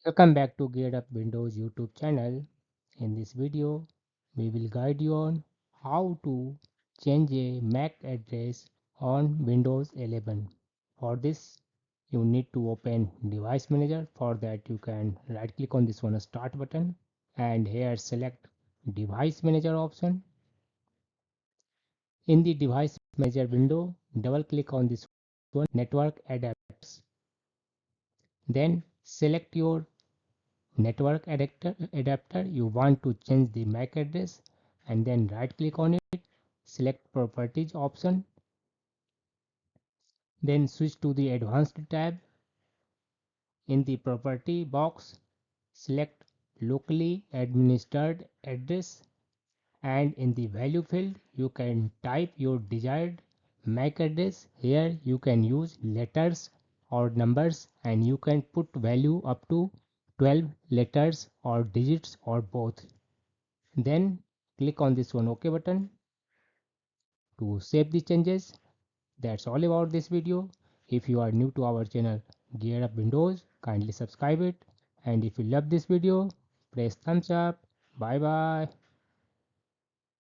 Welcome back to Geared Up Windows YouTube channel. In this video, we will guide you on how to change a MAC address on Windows 11. For this, you need to open Device Manager. For that, you can right click on this one Start button and here select Device Manager option. In the Device Manager window, double click on this one Network Adapters. Then select your network adapter you want to change the MAC address, and then right click on it, select properties option, then switch to the advanced tab. In the property box, select locally administered address, and in the value field you can type your desired MAC address. Here you can use letters or numbers, and you can put value up to 12 letters or digits or both. Then click on this one OK button to save the changes. That's all about this video. If you are new to our channel Gear Up Windows, kindly subscribe it, and if you love this video, press thumbs up. Bye bye.